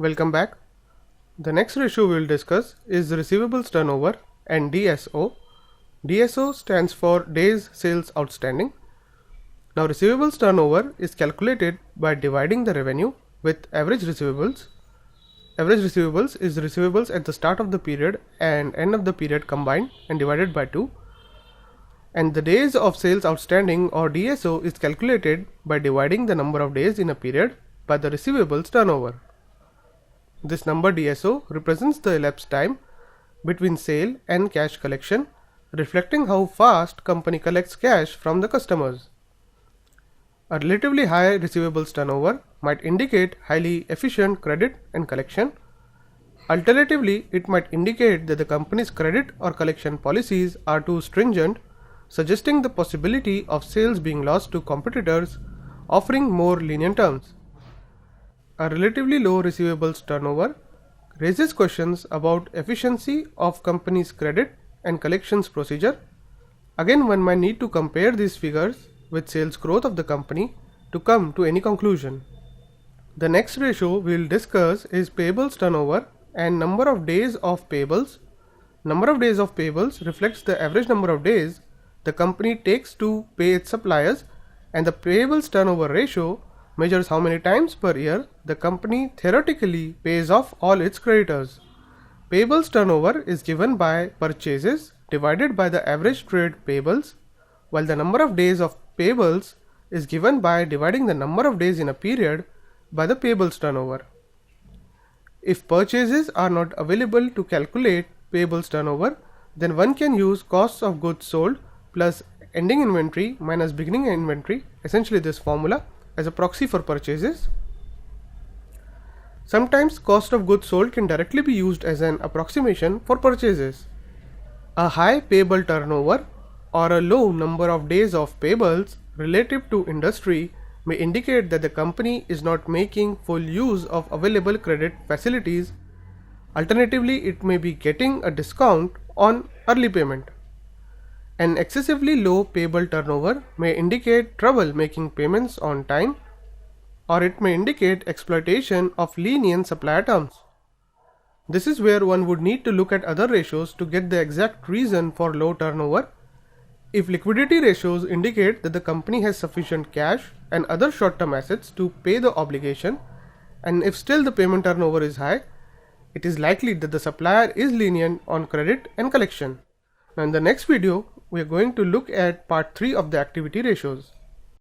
Welcome back. The next ratio we will discuss is receivables turnover and DSO. DSO stands for days sales outstanding. Now receivables turnover is calculated by dividing the revenue with average receivables. Average receivables is receivables at the start of the period and end of the period combined and divided by 2. And the days of sales outstanding or DSO is calculated by dividing the number of days in a period by the receivables turnover. This number DSO represents the elapsed time between sale and cash collection, reflecting how fast company collects cash from the customers. A relatively high receivables turnover might indicate highly efficient credit and collection. Alternatively, it might indicate that the company's credit or collection policies are too stringent, suggesting the possibility of sales being lost to competitors offering more lenient terms. A relatively low receivables turnover raises questions about efficiency of company's credit and collections procedure. Again, one might need to compare these figures with sales growth of the company to come to any conclusion. The next ratio we will discuss is payables turnover and number of days of payables. Number of days of payables reflects the average number of days the company takes to pay its suppliers, and the payables turnover ratio measures how many times per year the company theoretically pays off all its creditors. Payables turnover is given by purchases divided by the average trade payables, while the number of days of payables is given by dividing the number of days in a period by the payables turnover. If purchases are not available to calculate payables turnover, then one can use costs of goods sold plus ending inventory minus beginning inventory, essentially this formula, as a proxy for purchases. Sometimes cost of goods sold can directly be used as an approximation for purchases. A high payable turnover or a low number of days of payables relative to industry may indicate that the company is not making full use of available credit facilities. Alternatively, it may be getting a discount on early payment. An excessively low payable turnover may indicate trouble making payments on time, or it may indicate exploitation of lenient supplier terms. This is where one would need to look at other ratios to get the exact reason for low turnover. If liquidity ratios indicate that the company has sufficient cash and other short-term assets to pay the obligation, and if still the payment turnover is high, it is likely that the supplier is lenient on credit and collection. Now in the next video, we are going to look at part 3 of the activity ratios.